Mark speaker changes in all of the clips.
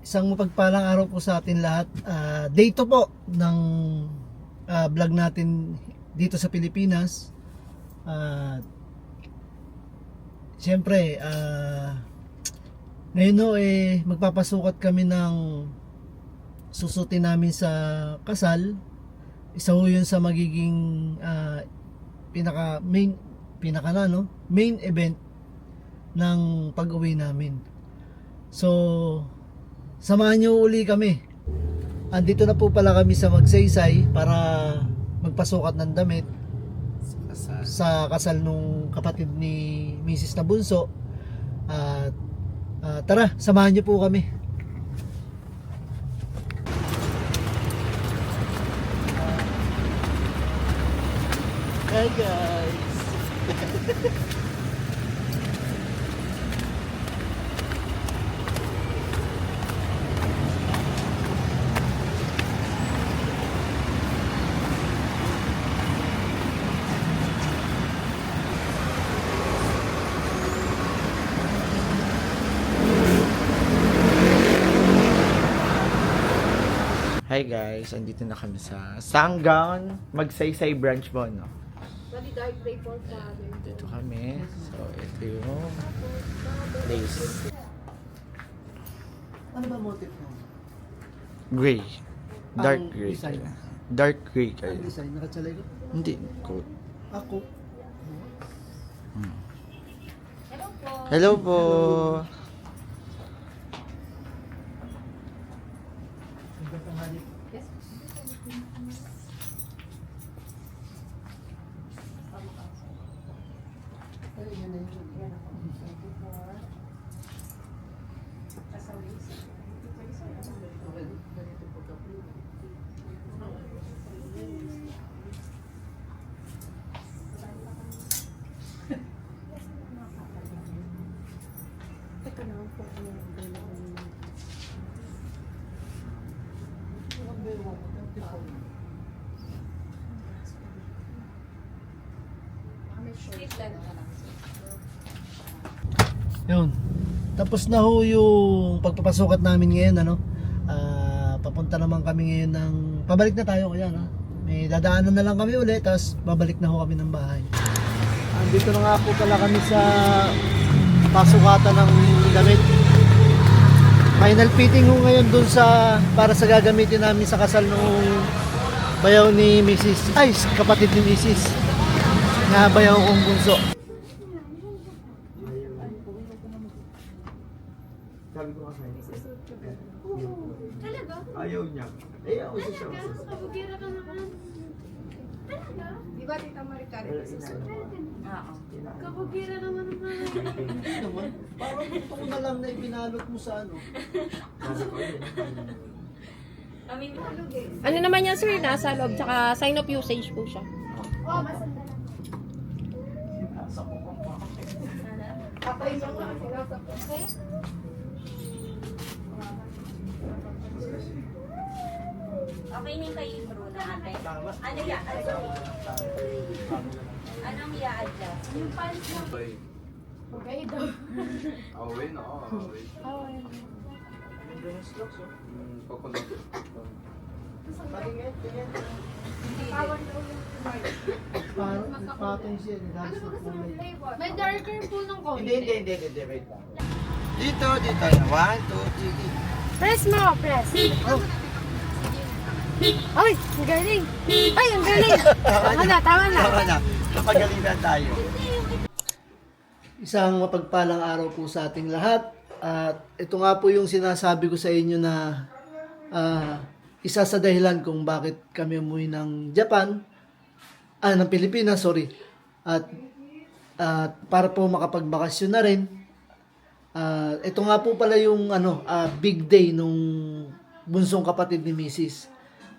Speaker 1: Isang mapagpalang araw po sa atin lahat. Day 2 po ng vlog natin dito sa Pilipinas. Siyempre, ngayon magpapasukat kami ng susutin namin sa kasal. Isa ho yun sa magiging main event ng pag-uwi namin. So, samahan nyo uli kami. Andito na po pala kami sa Magsaysay para magpasukat ng damit sa kasal nung kapatid ni Mrs. na bunso. At tara, samahan nyo po kami. Hi guys.
Speaker 2: Hi guys, andito na kami sa Sanggaon, Magsaysay branch mo, no?
Speaker 3: Bali dark day for father.
Speaker 2: Dito kami. So, ito yung place.
Speaker 1: Ano ba motive mo?
Speaker 2: Gray. Dark
Speaker 1: Ang
Speaker 2: gray.
Speaker 1: design?
Speaker 2: Dark gray
Speaker 1: Ang
Speaker 2: kayo.
Speaker 1: design, nakatsalay ko?
Speaker 2: Hindi. Coat.
Speaker 1: Ako.
Speaker 3: Hello po.
Speaker 2: Hello po.
Speaker 3: Yes. Ito na po yung
Speaker 1: Yun. Tapos na ho yung pagpapasukat namin ngayon, ano. Papunta naman kami ngayon ng pabalik na tayo kaya, no. May dadaanan na lang kami ulit, tapos babalik na ho kami ng bahay. Andito na nga po pala kami sa pasukatan ng damit. Final fitting ho ngayon dun sa para sa gagamitin namin sa kasal nung bayaw ni Mrs. Ay, kapatid ni Mrs. Na bayaw kong bunso.
Speaker 2: Sabi ko kasi.
Speaker 3: Talaga?
Speaker 2: Ayaw niya. Ayaw siya.
Speaker 3: Kabukira ka naman. Talaga? Di ba tita Maricari ka sa susunod? Oo. Kabukira naman naman.
Speaker 1: Hindi naman. Parang gusto ko na lang na ipinalot mo sa ano.
Speaker 3: Kami nalog eh.
Speaker 4: Ano naman yan sir, nasa loob, tsaka sign of usage po siya.
Speaker 3: Oh, masanda lang. Patay mo nga sila sa okay?
Speaker 5: Okay na kayo bro na ate. Ano anong i-adjust? Yung pants mo.
Speaker 3: Okay daw.
Speaker 6: Away na, away. Coconut.
Speaker 3: Kawan daw yung
Speaker 1: Parang patong siya. Naghalis na kulay.
Speaker 3: may darker po ng konti.
Speaker 2: Hindi. Wait lang. Dito. 1, 2, 3.
Speaker 4: Press mo, press. Oh. Ay, ang galing. Ay, ang galing. Tama na.
Speaker 2: Tama na. Napagalingan tayo.
Speaker 1: Isang mapagpalang araw po sa ating lahat. At ito nga po yung sinasabi ko sa inyo na isa sa dahilan kung bakit kami umuwi ng ng Pilipinas, sorry. At para po makapagbakasyon na rin. Ito nga po pala yung big day nung bunsong kapatid ni Mrs.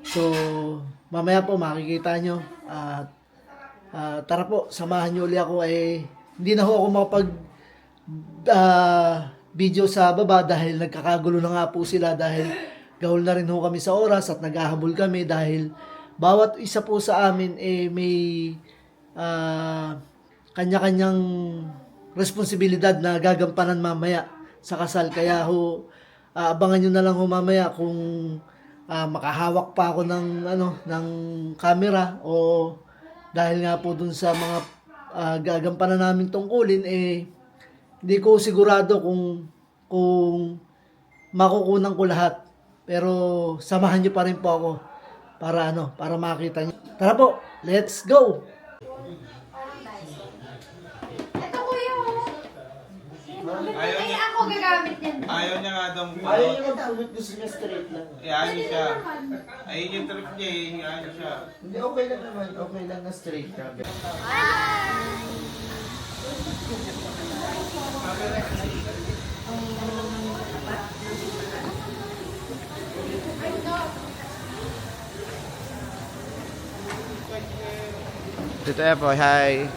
Speaker 1: So, mamaya po makikita nyo. Tara po, samahan nyo uli ako. Hindi na ho ako makapag video sa baba dahil nagkakagulo na nga po sila dahil gahol na rin ho kami sa oras at naghahabol kami dahil bawat isa po sa amin may kanya-kanyang responsibilidad na gagampanan mamaya sa kasal. Kaya ho, Abangan nyo na lang ho mamaya kung makahawak pa ako ng ng camera, o dahil nga po dun sa mga gagampanan namin tungkulin, hindi ko sigurado kung makukunan ko lahat. Pero samahan nyo pa rin po ako para makita nyo. Tara po, let's go!
Speaker 3: Ito kuya oh. Ay, ako gagamit yan.
Speaker 7: Ayaw niya nga daw
Speaker 1: Ayaw nyo matawag, gusto niya straight lang.
Speaker 7: Iyan siya. Ayun yung trip niya eh. Iyan siya.
Speaker 2: Hindi, okay lang naman. Okay lang na straight ka. Dito po, hi.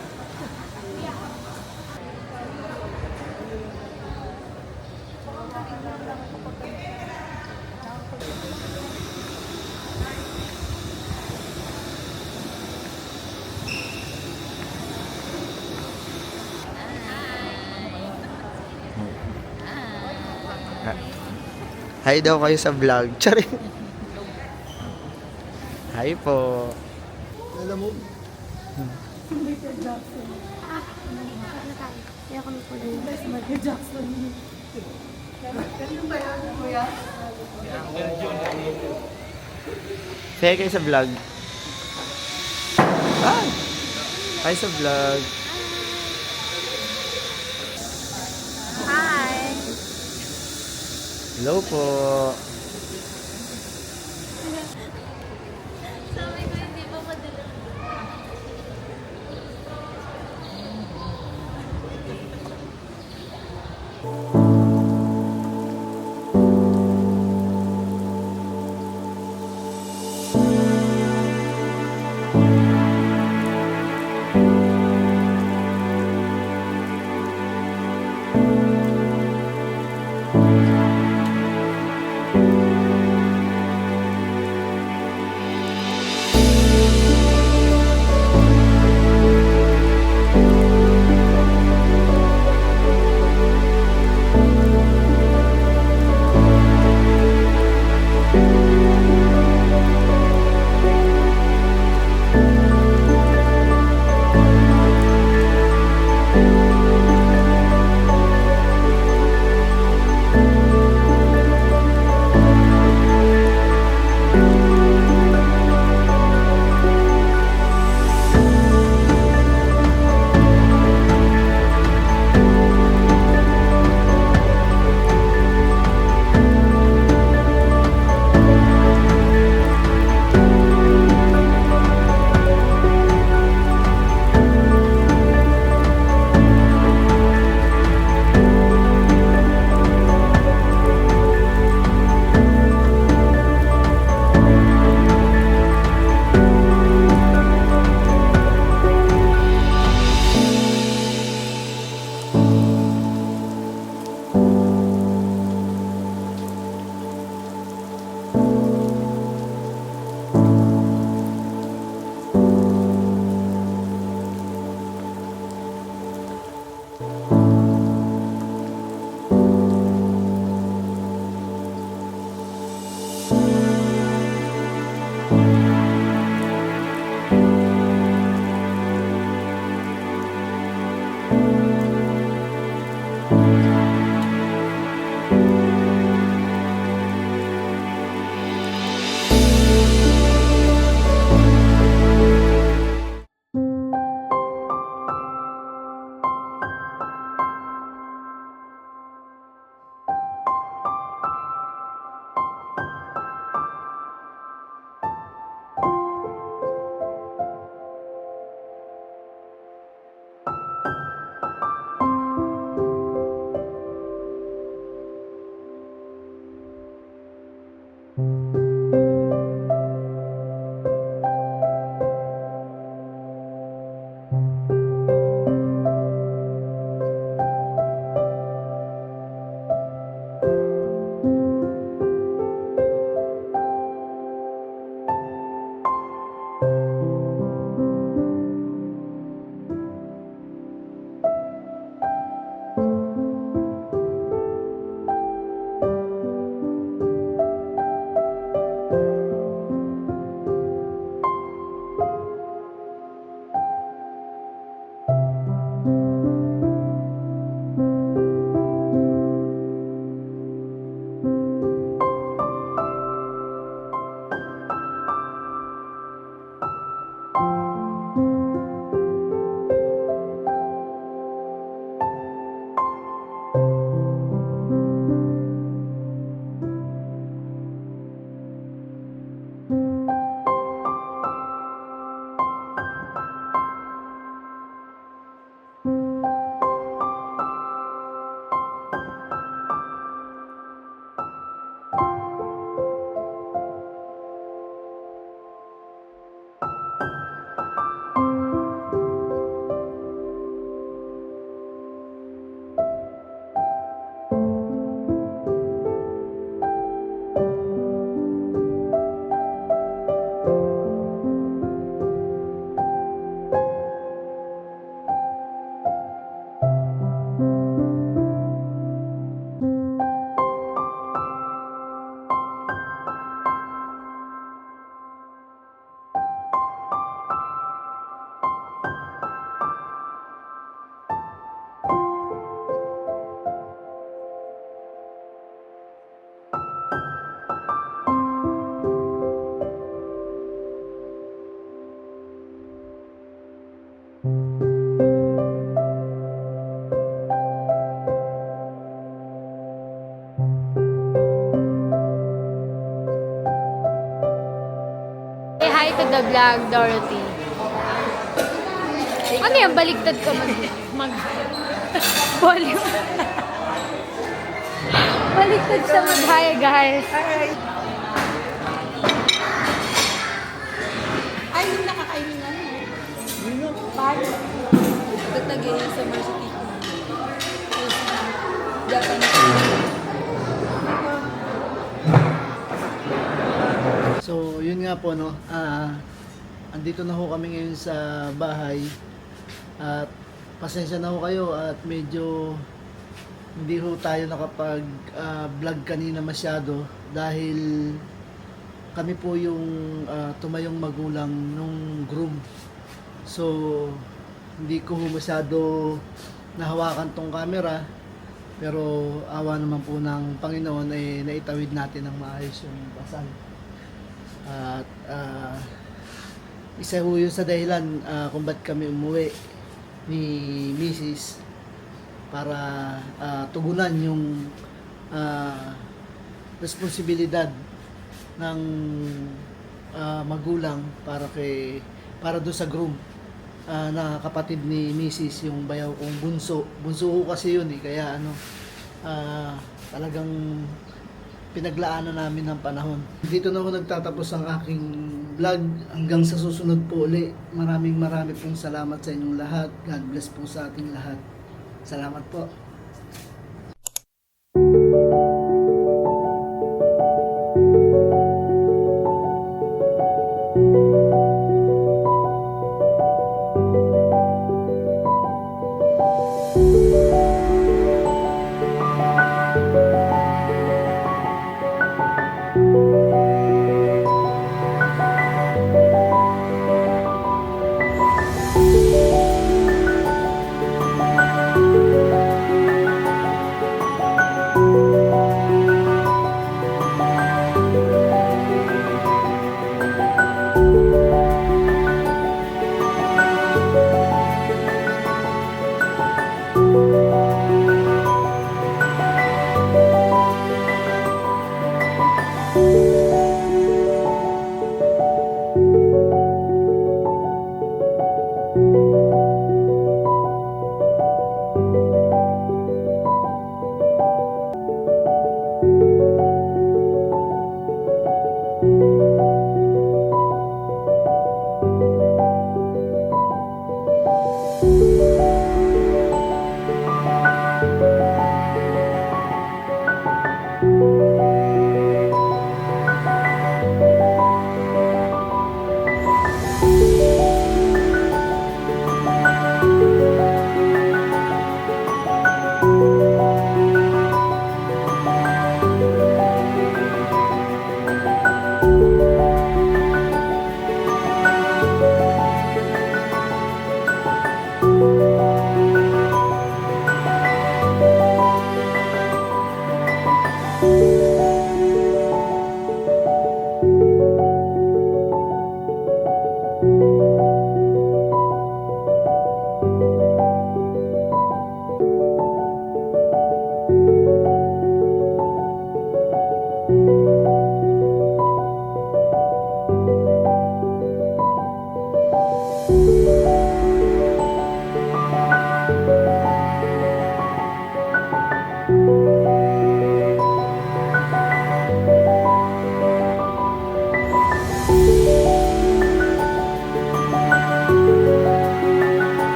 Speaker 2: Hi daw kayo sa vlog. Charing. Hi po.
Speaker 1: Alam mo,
Speaker 3: Kaya kami po lang yung Michael Jackson.
Speaker 2: Kaya kayo sa vlog. Ah! Hi sa vlog.
Speaker 3: Hi!
Speaker 2: Hello po.
Speaker 3: Sabi ko hindi pa madala. to the vlog, Dorothy. Ano yan? Baliktad ko mag volume. Baliktad sa mag-hi, guys.
Speaker 4: Ay, yung nakakainin na. Paano? Tatagay sa Mercy Japanese.
Speaker 1: So, yun nga po, no. Andito na ho kami ngayon sa bahay. At pasensya na ho kayo at medyo hindi ho tayo nakapag vlog kanina masyado dahil kami po yung tumayong magulang nung groom. So, hindi ko ho masyado nahawakan tong camera. Pero awa naman po ng Panginoon ay naitawid natin ng maayos yung basal. At isa ho yun sa dahilan kung ba't kami umuwi ni Mrs. para tugunan yung responsibilidad ng magulang para do sa groom na kapatid ni Mrs. yung bayaw kong bunso. Bunso ko kasi yun kaya talagang pinaglaanan namin ng panahon. Dito na ako nagtatapos ang aking vlog. Hanggang sa susunod po uli. Maraming pong salamat sa inyong lahat. God bless po sa ating lahat. Salamat po.